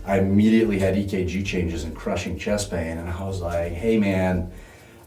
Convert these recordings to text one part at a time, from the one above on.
I immediately had EKG changes and crushing chest pain, and I was like, hey man,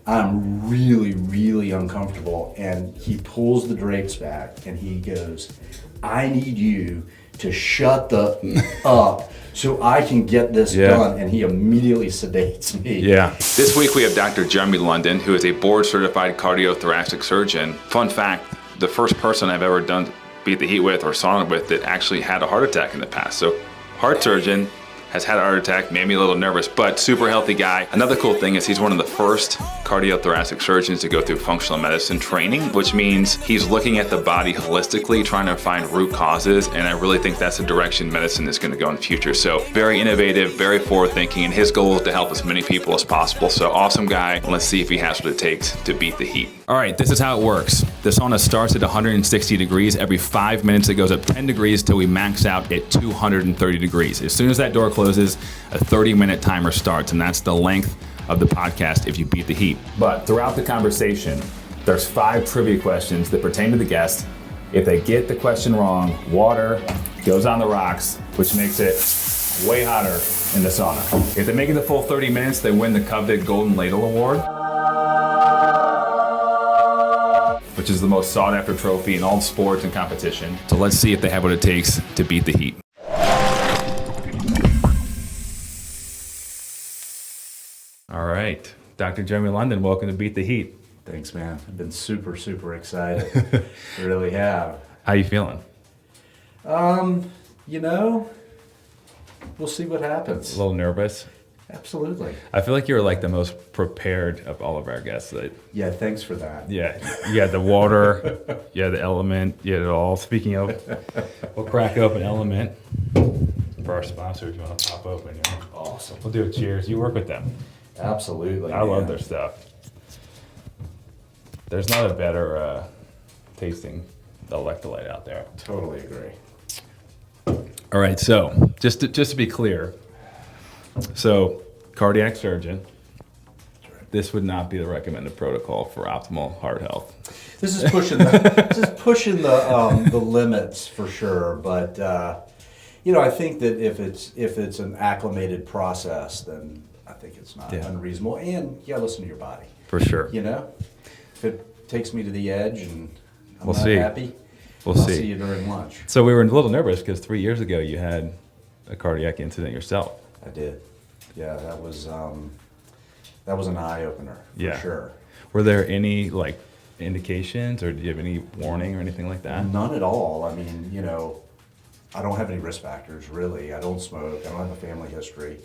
I'm really, really uncomfortable. And he pulls the drapes back and he goes, I need you to shut the up so I can get this done. And he immediately sedates me. Yeah. This week we have Dr. Jeremy London, who is a board-certified cardiothoracic surgeon. Fun fact, the first person I've ever done beat the heat with or sauna with that actually had a heart attack in the past. So heart surgeon, has had a heart attack, made me a little nervous, but super healthy guy. Another cool thing is he's one of the first cardiothoracic surgeons to go through functional medicine training, which means he's looking at the body holistically, trying to find root causes, and I really think that's the direction medicine is going to go in the future. So very innovative, very forward thinking, and his goal is to help as many people as possible. So awesome guy. Let's see if he has what it takes to beat the heat. All right, this is how it works. The sauna starts at 160 degrees. Every 5 minutes it goes up 10 degrees till we max out at 230 degrees. As soon as that door closes, a 30-minute timer starts, and that's the length of the podcast if you beat the heat. But throughout the conversation, there's 5 trivia questions that pertain to the guest. If they get the question wrong, water goes on the rocks, which makes it way hotter in the sauna. If they make it the full 30 minutes, they win the coveted Golden Ladle Award, which is the most sought-after trophy in all sports and competition. So let's see if they have what it takes to beat the heat. All right, Dr. Jeremy London, welcome to Beat the Heat. Thanks, man. I've been super, super excited. I really have. How you feeling? You know, we'll see what happens. A little nervous? Absolutely. I feel like you're like the most prepared of all of our guests. Yeah, thanks for that. Yeah, you had the water, you had the element, you had it all. Speaking of, we'll crack open element for our sponsors. You want to pop open? You know? Awesome. We'll do a cheers. You work with them. Absolutely. I love their stuff. There's not a better tasting electrolyte out there. Totally agree. All right, so just to be clear, so cardiac surgeon, this would not be the recommended protocol for optimal heart health. This is pushing the limits for sure, but you know, I think that if it's an acclimated process, then I think it's not unreasonable, and you gotta listen to your body. For sure. You know, if it takes me to the edge and I'm We'll not see. happy, I'll see you during lunch. So we were a little nervous because 3 years ago you had a cardiac incident yourself. I did. Yeah, that was an eye opener for sure. Were there any like indications, or did you have any warning or anything like that? None at all. I mean, you know, I don't have any risk factors really. I don't smoke. I don't have a family history.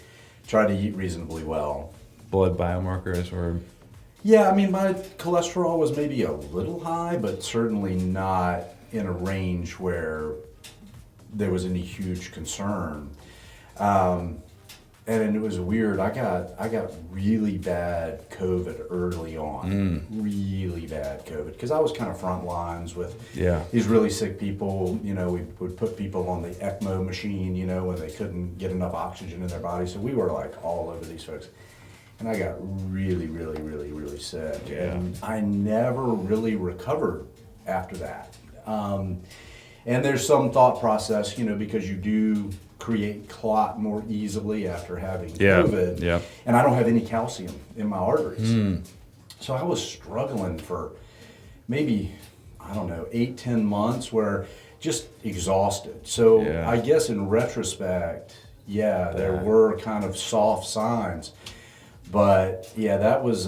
Try to eat reasonably well. Blood biomarkers were? Yeah, I mean, my cholesterol was maybe a little high, but certainly not in a range where there was any huge concern. And it was weird. I got really bad COVID early on. Really bad COVID, because I was kind of front lines with these really sick people. You know, we would put people on the ECMO machine, you know, when they couldn't get enough oxygen in their body. So we were like all over these folks. And I got really, really, really, really sick. Yeah. And I never really recovered after that. And there's some thought process, you know, because you do create clot more easily after having COVID. Yeah. And I don't have any calcium in my arteries. So I was struggling for maybe, I don't know, 8-10 months where just exhausted. So I guess in retrospect, there were kind of soft signs. But yeah, that was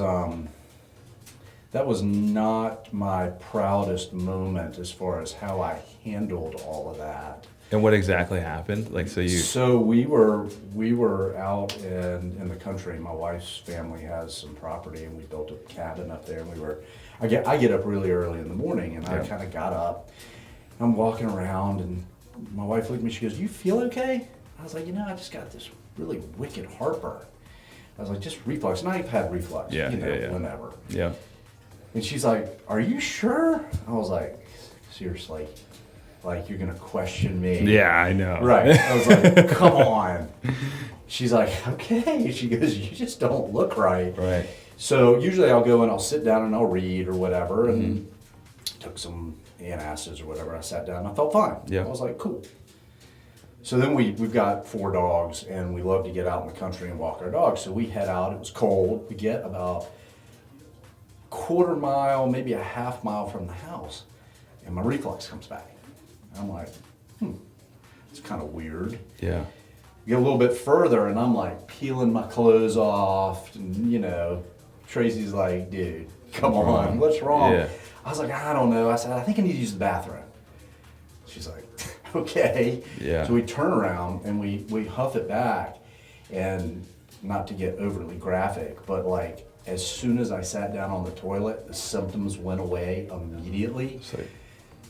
not my proudest moment as far as how I handled all of that. And what exactly happened? Like, So we were out in the country. My wife's family has some property, and we built a cabin up there. And I get up really early in the morning, and I kind of got up. I'm walking around, and my wife looked at me. She goes, "You feel okay?" I was like, I just got this really wicked heartburn. I was like, just reflux, and I've had reflux, whenever. Yeah. And she's like, "Are you sure?" I was like, "Seriously, like you're gonna question me?" Yeah, I know. Right. I was like, "Come on." She's like, "Okay." She goes, "You just don't look right." Right. So usually I'll go and I'll sit down and I'll read or whatever, and took some antacids or whatever. I sat down and I felt fine. Yeah. I was like, cool. So then we've got 4 dogs, and we love to get out in the country and walk our dogs. So we head out. It was cold. We get about quarter mile, maybe a half mile from the house, and my reflux comes back. And I'm like, it's kind of weird. Yeah. Get a little bit further, and I'm like peeling my clothes off, and you know, Tracy's like, dude, come on, what's wrong? Yeah. I was like, I don't know. I said, I think I need to use the bathroom. She's like, okay. Yeah. So we turn around and we huff it back, and not to get overly graphic, but like as soon as I sat down on the toilet, the symptoms went away immediately,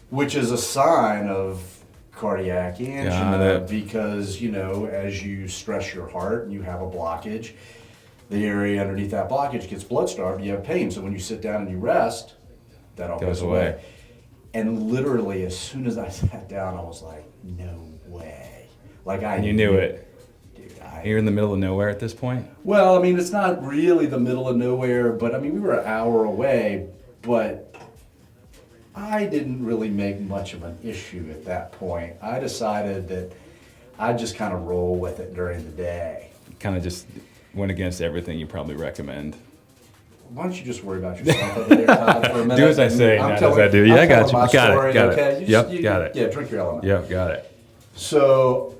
which is a sign of cardiac angina because, you know, as you stress your heart and you have a blockage, the area underneath that blockage gets blood starved, you have pain. So when you sit down and you rest, that all goes away. And literally, as soon as I sat down, I was like, no way. Like you knew it. Dude, You're in the middle of nowhere at this point? Well, I mean, it's not really the middle of nowhere, but I mean, we were an hour away, but I didn't really make much of an issue at that point. I decided that I'd just kind of roll with it during the day. Kind of just went against everything you probably recommend. Why don't you just worry about yourself over there, Todd, for a minute? Do as I say, not as I do. Yeah, I got you. Got it. Yep, got it. Yeah, drink your element. Yep, got it. So,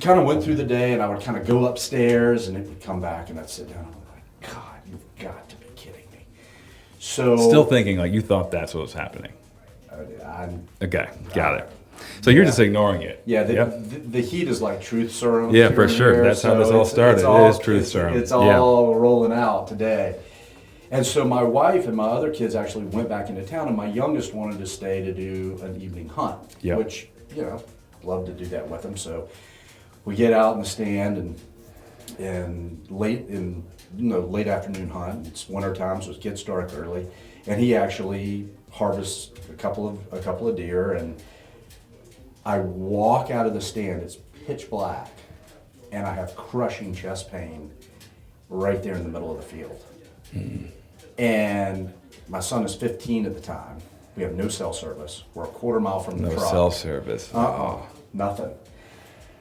kind of went through the day, and I would kind of go upstairs, and it would come back, and I'd sit down, and I'm like, God, you've got to be kidding me. So, Still thinking like you thought that's what was happening. Okay, got it. So you're just ignoring it. Yeah, the heat is like truth serum. Yeah, for sure. That's how this all started. It is truth serum. It's all rolling out today. And so my wife and my other kids actually went back into town, and my youngest wanted to stay to do an evening hunt, which, you know, love to do that with them. So we get out in the stand and late afternoon hunt. It's winter time, so it gets dark early, and he actually harvests a couple of deer, and I walk out of the stand. It's pitch black, and I have crushing chest pain right there in the middle of the field. And my son is 15 at the time. We have no cell service. We're a quarter mile from the truck. No cell service. Nothing.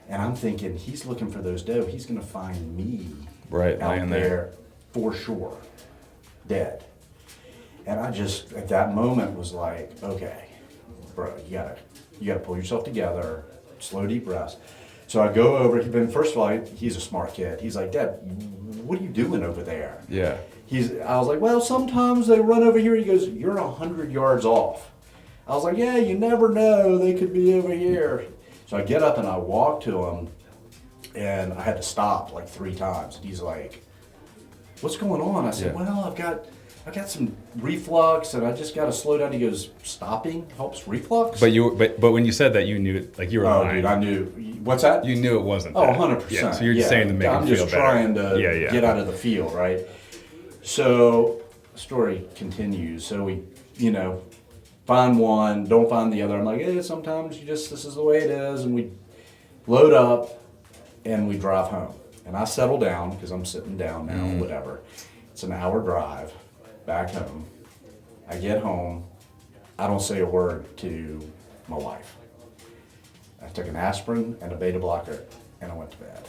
And I'm thinking, he's looking for those doe. He's going to find me out there for sure, dead. And I just, at that moment, was like, okay, bro, you gotta pull yourself together, slow, deep breaths. So I go over, first of all, he's a smart kid. He's like, Dad, what are you doing over there? Yeah. I was like, well, sometimes they run over here. He goes, you're 100 yards off. I was like, yeah, you never know. They could be over here. So I get up and I walk to him, and I had to stop like 3 times. And he's like, what's going on? I said, well, I've got some reflux, and I just got to slow down. He goes, stopping helps reflux? But when you said that, you knew it, like you were lying. Dude, I knew. What's that? You knew it wasn't Oh, that. 100%. Yeah, so you're just saying to make him feel better. I'm just trying to get out of the field, right? So the story continues. So we, find one, don't find the other. I'm like, sometimes this is the way it is. And we load up and we drive home. And I settle down because I'm sitting down now, whatever. It's an hour drive back home. I get home. I don't say a word to my wife. I took an aspirin and a beta blocker, and I went to bed.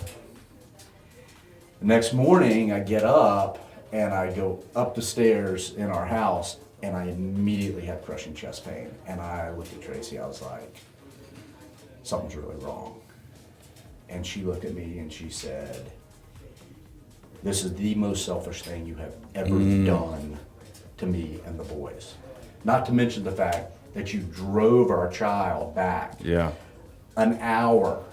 The next morning, I get up and I go up the stairs in our house, and I immediately had crushing chest pain. And I looked at Tracy. I was like, something's really wrong. And she looked at me and she said, this is the most selfish thing you have ever done to me and the boys. Not to mention the fact that you drove our child back an hour.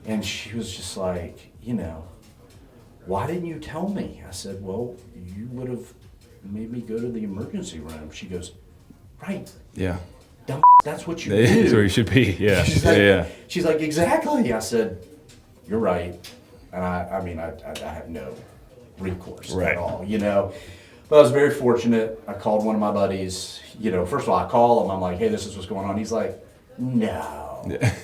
And she was just like, why didn't you tell me? I said, well, you would have made me go to the emergency room. She goes, right. Yeah. Dumb, that's what you do. That's where you should be, yeah. She's like, exactly. I said, you're right. And I have no recourse at all, But I was very fortunate. I called one of my buddies. First of all, I call him. I'm like, hey, this is what's going on. He's like, no. Yeah.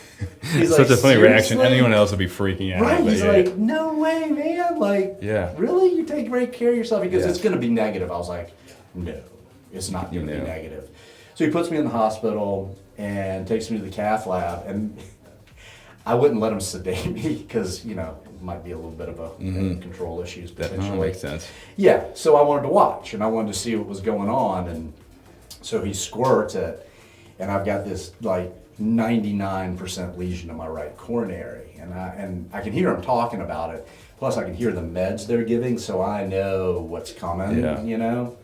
He's such a funny reaction. Seriously? Anyone else would be freaking out. Right. He's like, no way, man. Like, really? You take great care of yourself? Because it's going to be negative. I was like, no, it's not going to be negative. So he puts me in the hospital and takes me to the cath lab. And I wouldn't let him sedate me because, you know, it might be a little bit of a control issues potentially. That makes sense. Yeah, so I wanted to watch and I wanted to see what was going on, and so he squirts it, and I've got this like 99% lesion in my right coronary, and I can hear him talking about it. Plus, I can hear the meds they're giving, so I know what's coming. Yeah. You know.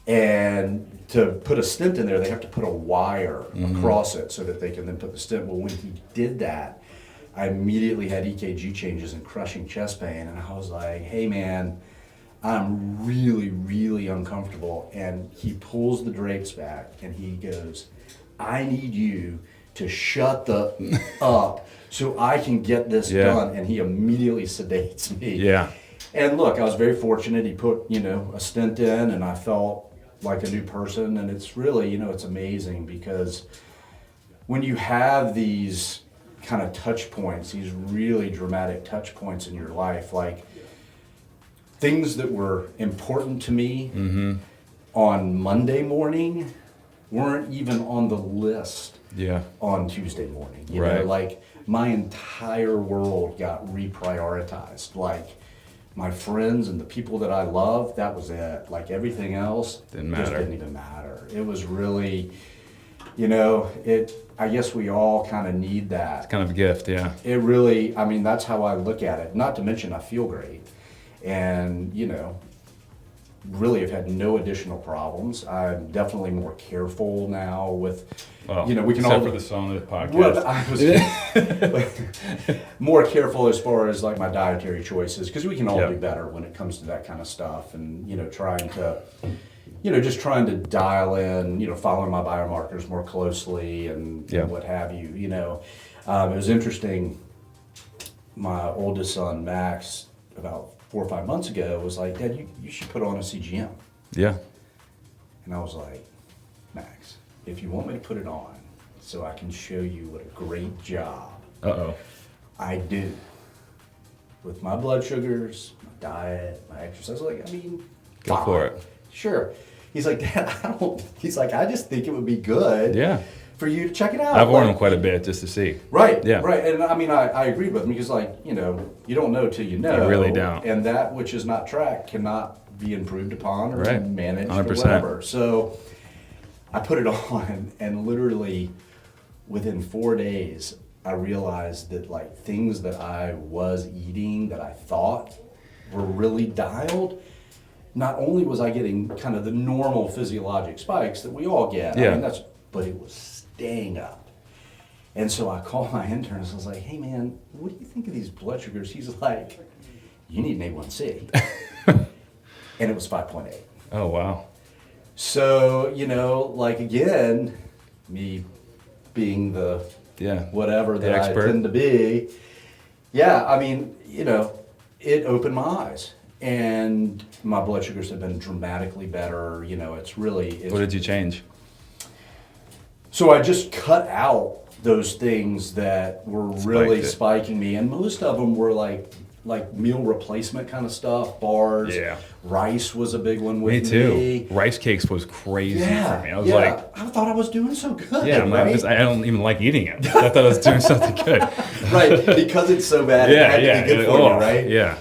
And to put a stent in there, they have to put a wire across it so that they can then put the stent. Well, when he did that, I immediately had EKG changes and crushing chest pain, and I was like, "Hey, man, I'm really, really uncomfortable." And he pulls the drapes back, and he goes, "I need you to shut the up so I can get this done." And he immediately sedates me. Yeah. And look, I was very fortunate. He put, you know, a stent in, and I felt like a new person. And it's really, you know, it's amazing because when you have these kind of touch points, these really dramatic touch points in your life, like things that were important to me on Monday morning weren't even on the list on Tuesday morning. You know, like my entire world got reprioritized. Like my friends and the people that I love, that was it. Like everything else just didn't even matter. It was really, you know, I guess we all kind of need that. It's kind of a gift, yeah. It really, I mean, that's how I look at it. Not to mention I feel great. And, you know, really have had no additional problems. I'm definitely more careful now with, Well, you know, we can except all... for the Sauna podcast. Well, I was more careful as far as like my dietary choices, because we can all do better when it comes to that kind of stuff. And, you know, trying to dial in, you know, following my biomarkers more closely and what have you, you know. It was interesting. My oldest son, Max, about 4 or 5 months ago was like, "Dad, you should put on a CGM." Yeah. And I was like, "Max, if you want me to put it on so I can show you what a great job I do with my blood sugars, my diet, my exercise." Like, I mean, Go for it. Sure. He's like, "Dad, I just think it would be good for you to check it out." I've worn them quite a bit just to see. Right, Yeah. right. And I mean, I agreed with him because, like, you know, you don't know till you know. You really don't. And that which is not tracked cannot be improved upon or managed 100%. or whatever. So I put it on, and literally within 4 days, I realized that, like, things that I was eating that I thought were really dialed, not only was I getting kind of the normal physiologic spikes that we all get, I mean, but it was staying up. And so I called my internist. I was like, "Hey, man, what do you think of these blood sugars?" He's like, "You need an A1C." And it was 5.8. Oh, wow. So, you know, like, again, me being the whatever that I tend to be, I mean, you know, it opened my eyes. And my blood sugars have been dramatically better. You know, it's really... What did you change? So I just cut out those things that were really spiking me. And most of them were like meal replacement kind of stuff, bars. Yeah. Rice was a big one with me. Me too. Rice cakes was crazy for me. I was like... I thought I was doing so good, Yeah, right? I don't even like eating it. I thought I was doing something good. Right, because it's so bad, it had to be good for you, right? Yeah.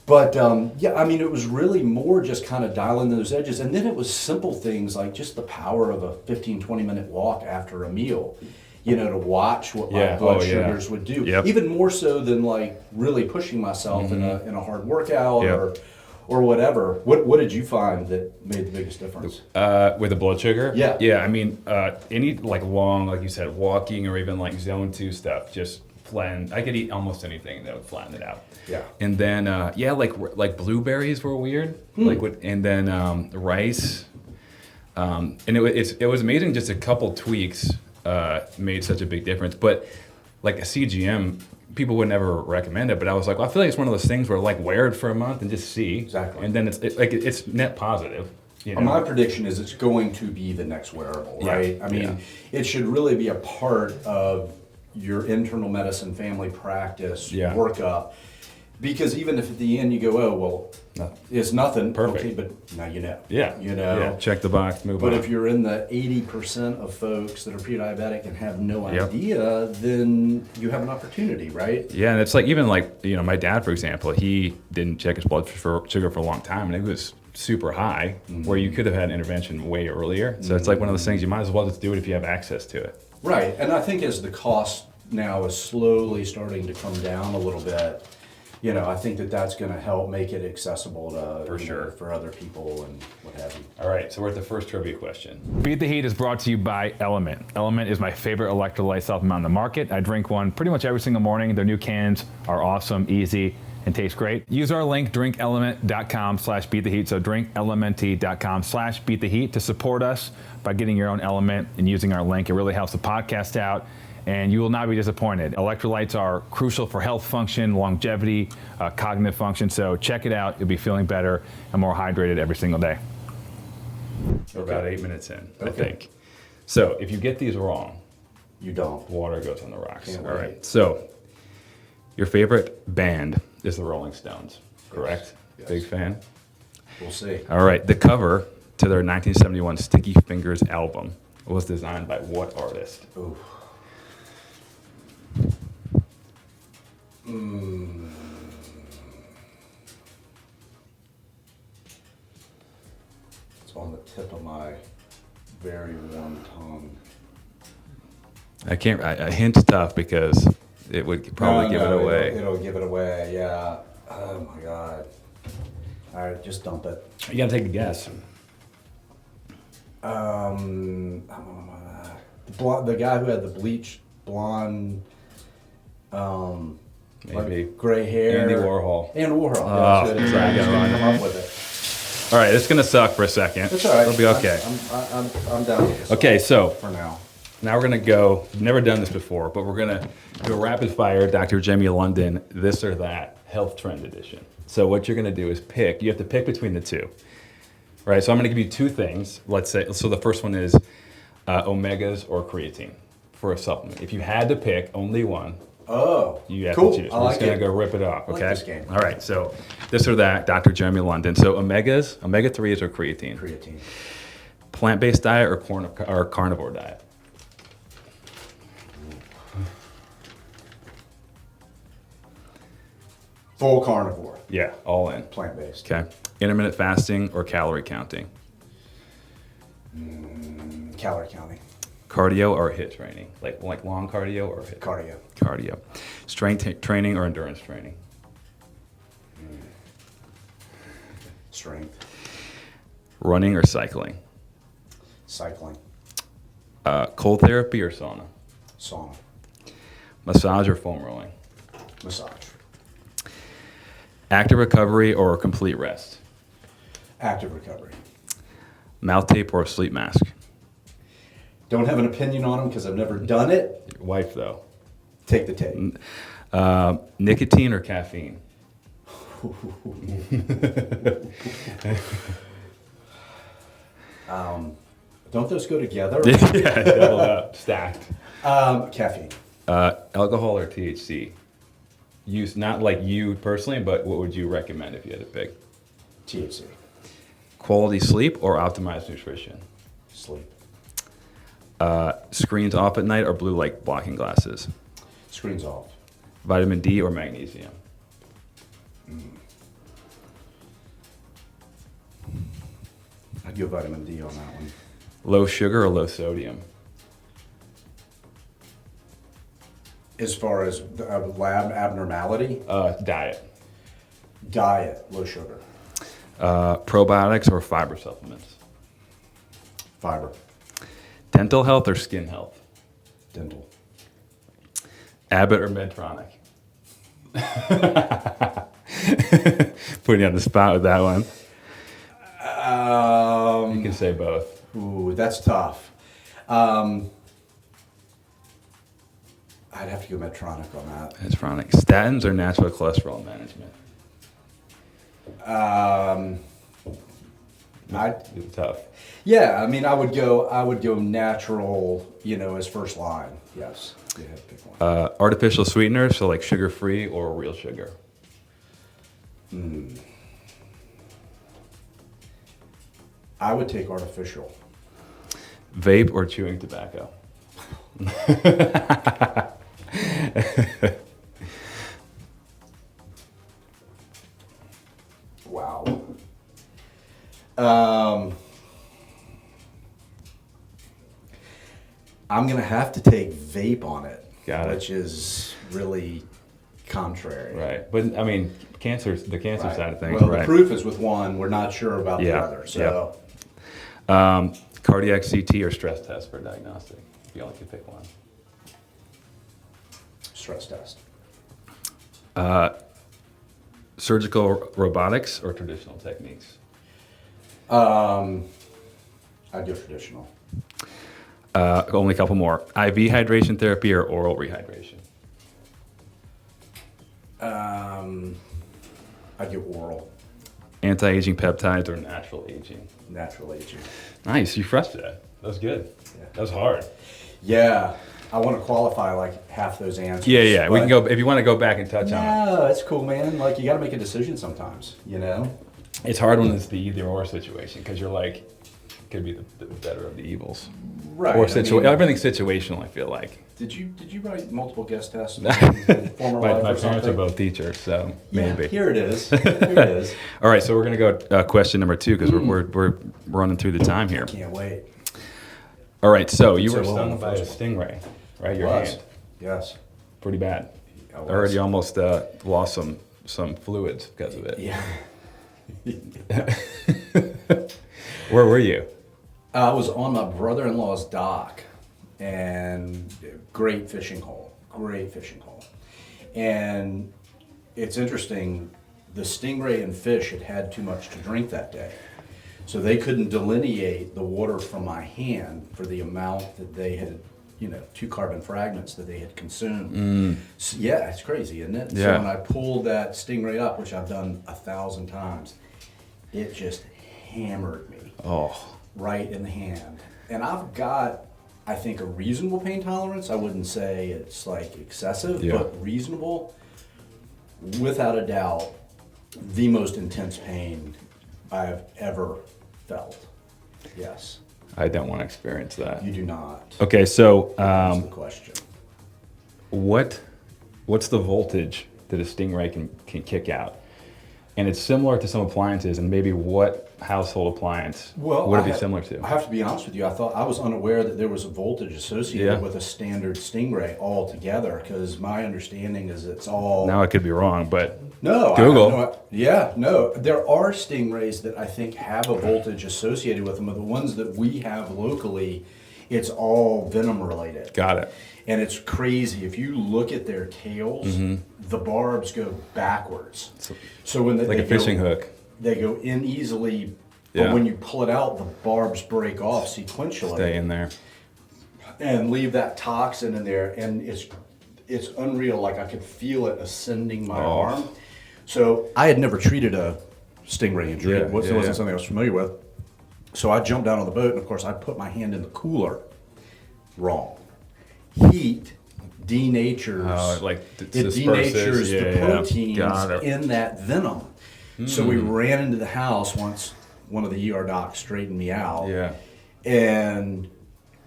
But, I mean, it was really more just kind of dialing those edges. And then it was simple things like just the power of a 15, 20-minute walk after a meal, you know, to watch what my blood sugars would do. Yep. Even more so than, like, really pushing myself in a hard workout or whatever. What did you find that made the biggest difference? With the blood sugar? Yeah. Yeah, I mean, any, like, long, like you said, walking or even, like, zone 2 stuff, just flatten. I could eat almost anything that would flatten it out. Yeah. And then, like blueberries were weird. And then rice. And it was amazing. Just a couple tweaks made such a big difference. But like a CGM, people would never recommend it. But I was like, well, I feel like it's one of those things where like wear it for a month and just see. Exactly. And then it's net positive. You know? My prediction is it's going to be the next wearable, right? I mean, it should really be a part of your internal medicine family practice workup. Because even if at the end you go, oh, well, No. it's nothing. Perfect. Okay, but now you know. Yeah. You know. Yeah. Check the box. Move But on. if you're in the 80% of folks that are pre-diabetic and have no Yep. idea, then you have an opportunity, right? Yeah, and it's like even like my dad, for example, he didn't check his blood sugar for a long time, and it was super high, where you could have had intervention way earlier. So it's like one of those things you might as well just do it if you have access to it. Right, and I think as the cost now is slowly starting to come down a little bit, I think that that's going to help make it accessible to For sure. for other people and what have you. All right, so we're at the first trivia question. Beat the Heat is brought to you by Element. Element is my favorite electrolyte supplement on the market. I drink one pretty much every single morning. Their new cans are awesome, easy, and taste great. Use our link, drinkelement.com/beattheheat. So drinkelement.com/beattheheat to support us by getting your own Element and using our link. It really helps the podcast out, and you will not be disappointed. Electrolytes are crucial for health function, longevity, cognitive function. So check it out. You'll be feeling better and more hydrated every single day. We're about 8 minutes in, I Okay. think. So if you get these wrong, You don't. water goes on the rocks. Can't All wait. right. So your favorite band is the Rolling Stones, correct? Yes. Big fan. We'll see. All right. The cover to their 1971 Sticky Fingers album was designed by what artist? Ooh. It's on the tip of my very warm tongue. I can't. A hint's tough because it would probably give it away. It'll give it away, yeah. Oh my God. All right, just dump it. You gotta take a guess. The guy who had the bleached blonde, Maybe. like gray hair. Andy Warhol. Andy Warhol. Oh, That's it. sorry, I I'm got just it gonna wrong. come up with it. All right, it's gonna suck for a second. It's all right. It'll be okay. I'm down with this. Okay, so For now. now we're gonna go. We've never done this before, but we're gonna do a rapid fire. Dr. Jamie London, this or that, health trend edition. So what you're gonna do is pick. You have to pick between the two. Right. So I'm gonna give you two things. Let's say. So the first one is omegas or creatine for a supplement. If you had to pick only one, Oh, you have cool. to choose. I We're like just gonna it. go rip it off. I like Okay. this game. All right. So this or that, Dr. Jeremy London. So omegas, omega-3s or creatine. Creatine. Plant-based diet or carnivore diet. Full carnivore. Yeah, all in. Plant-based. Okay. Intermittent fasting or calorie counting. Calorie counting. Cardio or HIIT training. Like long cardio or HIIT. Cardio. Cardio. Strength training or endurance training. Strength. Running or cycling. Cycling. Cold therapy or sauna. Sauna. Massage or foam rolling. Massage. Active recovery or complete rest. Active recovery. Mouth tape or a sleep mask. Don't have an opinion on them because I've never done it. Your wife though. Take the tape. Nicotine or caffeine. Don't those go together? Yeah, double up, stacked. Caffeine. Alcohol or THC. Use not like you personally, but what would you recommend if you had to pick? THC. Quality sleep or optimized nutrition. Sleep. Screens off at night or blue light blocking glasses. Screens off. Vitamin D or magnesium. I'd go vitamin D on that one. Low sugar or low sodium. As far as lab abnormality, Diet. diet, low sugar, Probiotics or fiber supplements. fiber, Dental health or skin health. dental. Abbott or Medtronic. Putting you on the spot with that one. You can say both. Ooh, that's tough. I'd have to go Medtronic on that. Medtronic. Statins or natural cholesterol management. It's tough. Yeah, I mean, I would go natural, as first line. Yes. Go ahead, pick one. Artificial sweeteners, so like sugar-free or real sugar. I would take artificial. Vape or chewing tobacco? Wow. I'm gonna have to take vape on it. Got it. Which is really contrary. Right, but I mean, the cancer Right. side of things, Well, right? the proof is with one. We're not sure about the Yeah, other. So Cardiac CT or stress test for diagnostic? If you only could pick one. stress test. Surgical robotics or traditional techniques? I do traditional. Only a couple more. IV hydration therapy or oral rehydration? I do oral, Anti-aging peptides or natural aging? natural aging. Nice, you crushed that. That was good. Yeah. That was hard. Yeah, I want to qualify like half those answers. Yeah. We but- can go if you want to go back and touch on it. No, it's cool, man. Like you got to make a decision sometimes, you know. It's hard when it's the either or situation because you're like, could be the better of the evils. Right. Or I mean, everything's situational. I feel like. Did you write multiple guest tests? In former My life or parents are something? both teachers, so Yeah, maybe. here it is. Here it is. All right, so we're gonna go question number 2 because we're running through the time here. Can't wait. All right, so you So were we'll stung on the by a first stingray, right? Your Was. hand, Yes. pretty bad. I I heard was. you almost lost some fluids because of it. Yeah. Where were you? I was on my brother-in-law's dock, and great fishing hole, and it's interesting. The stingray and fish had too much to drink that day, so they couldn't delineate the water from my hand for the amount that they had, 2 carbon fragments that they had consumed. So, yeah, it's crazy, isn't it? Yeah. So when I pulled that stingray up, which I've done 1,000 times, it just hammered me Oh, right in the hand. And I've got, I think, a reasonable pain tolerance. I wouldn't say it's like excessive, Yeah. but reasonable. Without a doubt, the most intense pain I've ever felt. Yes, I don't want to experience that. you do not. Okay, so That's the question. what's the voltage that a stingray can kick out? And it's similar to some appliances, and maybe what household appliance would it be similar to? I have to be honest with you. I was unaware that there was a voltage associated Yeah. with a standard stingray altogether, because my understanding is it's all. Now I could be wrong, but No, Google. No. There are stingrays that I think have a voltage associated with them, but the ones that we have locally, it's all venom related. got it. And it's crazy. If you look at their tails, the barbs go backwards. So when Like they a fishing go, hook. they go in easily, but Yeah. when you pull it out, the barbs break off sequentially Stay in there. and leave that toxin in there, and it's unreal. Like I could feel it ascending my Oh. arm. So I had never treated a stingray injury. Yeah, It wasn't yeah. something I was familiar with. So I jumped down on the boat, and of course I put my hand in the cooler. Wrong. Heat denatures. Oh, like it disperses. denatures Yeah, the yeah. proteins Got it. in that venom. So we ran into the house once. One of the ER docs straightened me out. Yeah. And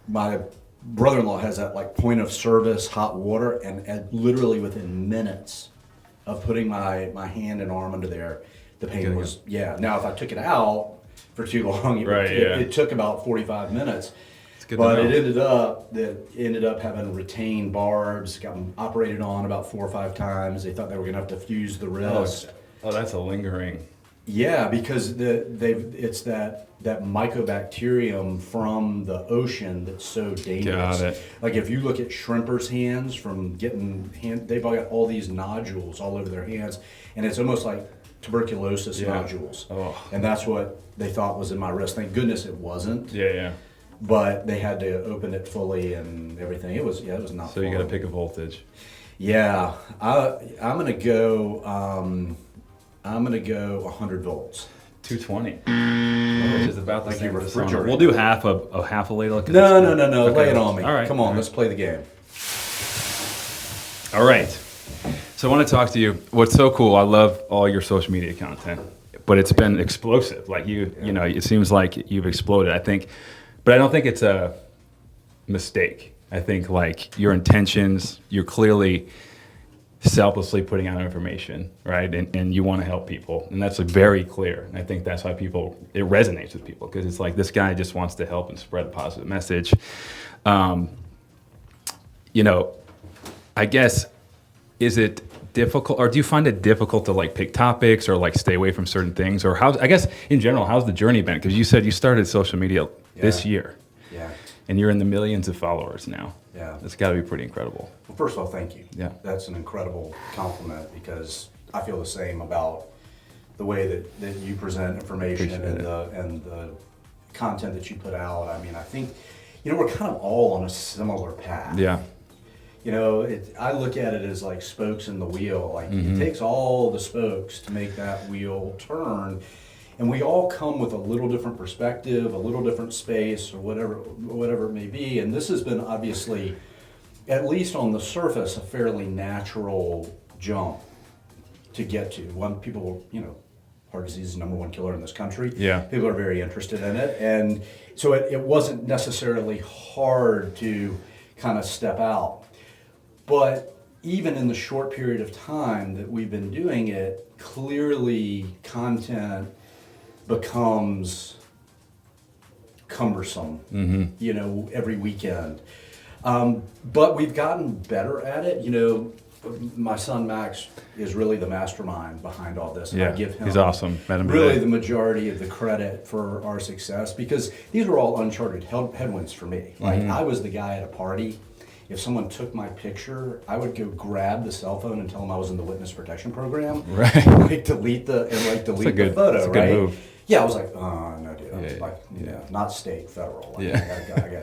my brother-in-law has that like point of service hot water, and literally within minutes of putting my hand and arm under there, the pain Good. was, yeah. Now if I took it out for too long, Right, yeah. it took about 45 minutes. good to But know. it ended up having retained barbs, got them operated on about 4 or 5 times. They thought they were gonna have to fuse the wrist. Oh, that's a lingering. Yeah, because it's that mycobacterium from the ocean that's so dangerous. Got it. Like if you look at shrimpers' hands from they've all got all these nodules all over their hands, and it's almost like tuberculosis Yeah. nodules. Oh. And that's what they thought was in my wrist. Thank goodness it wasn't. Yeah. But they had to open it fully and everything. It was not. So you got to fun. pick a voltage. Yeah, I'm gonna go. I'm gonna go 100 volts. 220, which is about the Like same your as the sauna. refrigerator. We'll do half a ladle. 'cause No. it's- Okay. Lay it on me. All right. Come on, let's play the game. All right. So I want to talk to you. What's so cool? I love all your social media content, but it's been explosive. Like you know, it seems like you've exploded. I think, but I don't think it's a mistake. I think like your intentions, you're clearly selflessly putting out information, right? And you want to help people, and that's like very clear. And I think that's why it resonates with people, because it's like this guy just wants to help and spread a positive message. You know, I guess, is it difficult, or do you find it difficult to like pick topics or like stay away from certain things, or I guess in general, how's the journey been? Because you said you started social media this year. Yeah. And you're in the millions of followers now. Yeah. It's got to be pretty incredible. Well, first of all, thank you. Yeah. That's an incredible compliment, because I feel the same about the way that you present information and the content that you put out. I mean, I think, you know, we're kind of all on a similar path. Yeah. You know, I look at it as like spokes in the wheel. Like it takes all the spokes to make that wheel turn. And we all come with a little different perspective, a little different space, or whatever it may be. And this has been obviously, at least on the surface, a fairly natural jump to get to. People, you know, heart disease is the #1 killer in this country. Yeah. People are very interested in it. And so it wasn't necessarily hard to kind of step out. But even in the short period of time that we've been doing it, clearly content becomes cumbersome, you know, every weekend. But we've gotten better at it. You know, my son Max is really the mastermind behind all this. And Yeah, I give him he's awesome. Met him really today. the majority of the credit for our success, because these are all uncharted headwinds for me. Like I was the guy at a party. If someone took my picture, I would go grab the cell phone and tell them I was in the witness protection program. Right. Like delete the photo, that's a good right? move. Yeah, I was like, oh no, dude. I'm Yeah, like, yeah. not state, federal. Like, Yeah.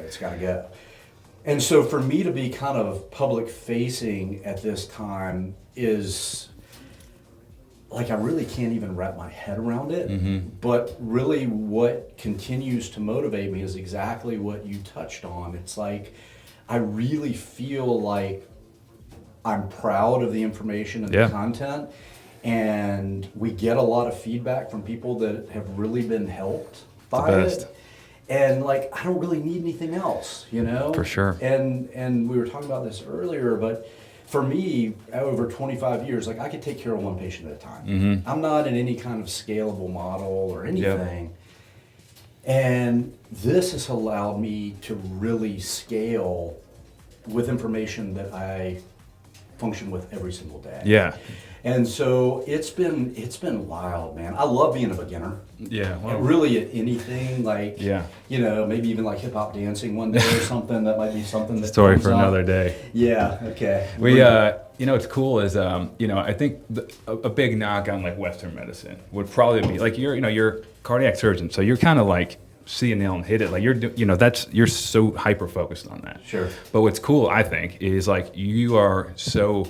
it's gotta go. And so for me to be kind of public facing at this time is like, I really can't even wrap my head around it. But really what continues to motivate me is exactly what you touched on. It's like, I really feel like I'm proud of the information and Yeah. the content, and we get a lot of feedback from people that have really been helped by best. it. And like, I don't really need anything else, you know? For sure. And we were talking about this earlier, but for me, over 25 years, like I could take care of one patient at a time. I'm not in any kind of scalable model or anything. And this has allowed me to really scale with information that I function with every single day. Yeah. And so it's been wild, man. I love being a beginner. Yeah. Well, And really at anything, like, Yeah. you know, maybe even like hip hop dancing one day or something. That might be something that story comes for up. another day. Yeah. Okay. We, you know, what's cool is, you know, I think a big knock on like Western medicine would probably be like you're a cardiac surgeon, so you're kind of like see a nail and hit it. Like you're so hyper focused on that. Sure. But what's cool, I think, is like you are so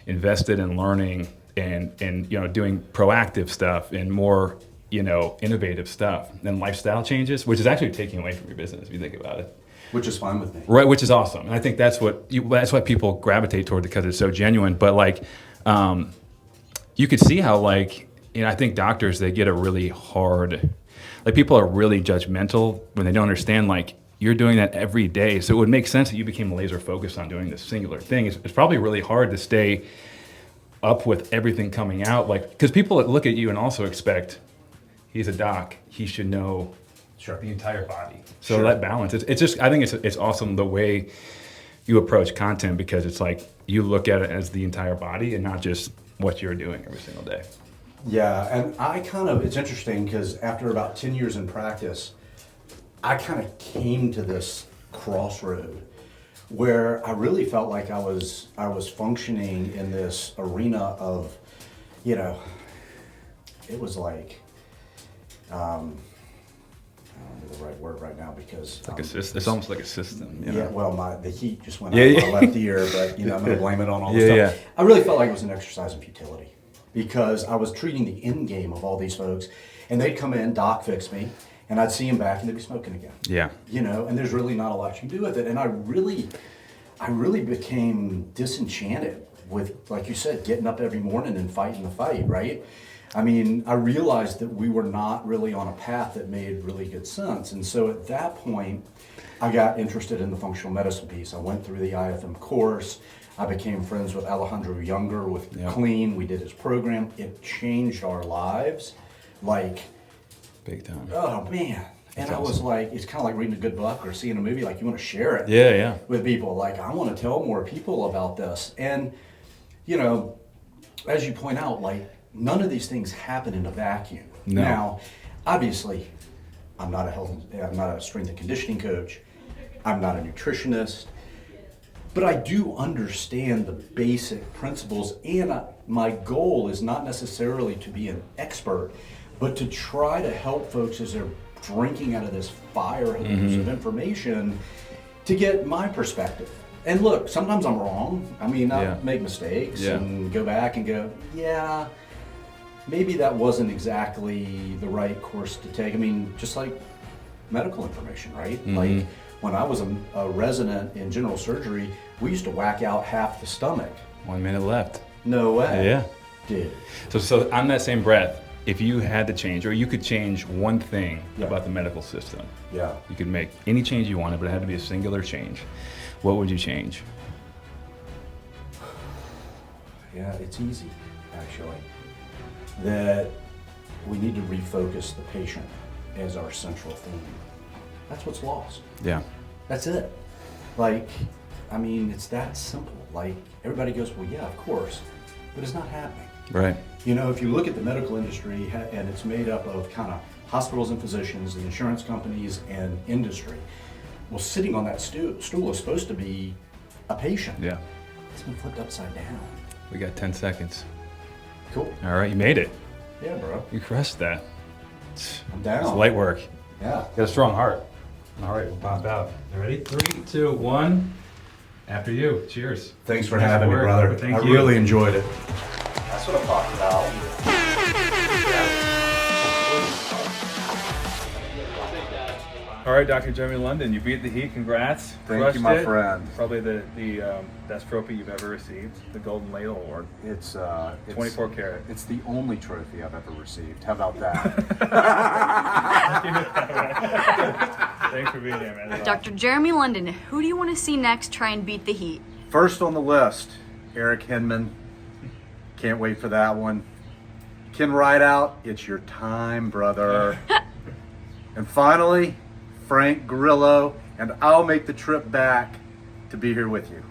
invested in learning and you know, doing proactive stuff and more, you know, innovative stuff and lifestyle changes, which is actually taking away from your business if you think about it. Which is fine with me. Right, which is awesome. And I think that's why people gravitate toward it, because it's so genuine. But like, you could see how like, you know, I think doctors, they get a really hard, like people are really judgmental when they don't understand like you're doing that every day. So it would make sense that you became laser focused on doing this singular thing. It's probably really hard to stay up with everything coming out, like, because people look at you and also expect, he's a doc, he should know the entire body. So that balance, it's just, I think it's awesome the way you approach content, because it's like you look at it as the entire body and not just what you're doing every single day. Yeah, and it's interesting because after about 10 years in practice, I kind of came to this crossroad where I really felt like I was functioning in this arena of, you know, it was like, I don't know the right word right now because Like it's almost like a system. You know? Yeah, well, the heat just went out of my left ear, but you know, I'm gonna blame it on all this stuff. Yeah. I really felt like it was an exercise in futility because I was treating the end game of all these folks, and they'd come in, doc fix me, and I'd see them back, and they'd be smoking again. Yeah. You know, and there's really not a lot you can do with it, and I really became disenchanted with, like you said, getting up every morning and fighting the fight, right? I mean, I realized that we were not really on a path that made really good sense. And so at that point, I got interested in the functional medicine piece. I went through the IFM course. I became friends with Alejandro Younger with Clean. We did his program. It changed our lives. Like, Big time. oh man. And I was like, it's kind of like reading a good book or seeing a movie, like you want to share it Yeah. with people. Like, I want to tell more people about this. And, you know, as you point out, like, none of these things happen in a vacuum. No. Now, obviously, I'm not a strength and conditioning coach. I'm not a nutritionist. But I do understand the basic principles, and my goal is not necessarily to be an expert, but to try to help folks as they're drinking out of this fire hose of information to get my perspective. And look, sometimes I'm wrong. I mean, I make mistakes and go back and go, yeah, maybe that wasn't exactly the right course to take. I mean, just like medical information, right? Like when I was a resident in general surgery, we used to whack out half the stomach. 1 minute left. No way. Yeah. Dude. So on that same breath, if you had to change, or you could change one thing about the medical system, Yeah. you could make any change you wanted, but it had to be a singular change. What would you change? Yeah, it's easy, actually. That we need to refocus the patient as our central theme. That's what's lost. Yeah. That's it. Like, I mean, it's that simple. Like, everybody goes, well, yeah, of course, but it's not happening. Right. You know, if you look at the medical industry, and it's made up of kind of hospitals and physicians, the insurance companies, and industry. Well, sitting on that stool is supposed to be a patient. Yeah. It's been flipped upside down. We got 10 seconds. Cool. All right, you made it. Yeah, bro. You crushed that. I'm down. It's light work. Yeah. Got a strong heart. All right, we'll pop out. You ready? 3, 2, 1. After you. Cheers. Thanks for Nice having me, work. brother. Thank I you. really enjoyed it. That's what I'm talking about. All right, Dr. Jeremy London, you beat the heat. Congrats. Thank Crushed you, my it. friend. Probably the best trophy you've ever received, the Golden Ladle Award. It's 24 karat. It's the only trophy I've ever received. How about that? Thanks for being here, man. Dr. Jeremy London, who do you want to see next try and beat the heat? First on the list, Eric Hinman. Can't wait for that one. Ken Rideout, it's your time, brother. And finally, Frank Grillo, and I'll make the trip back to be here with you.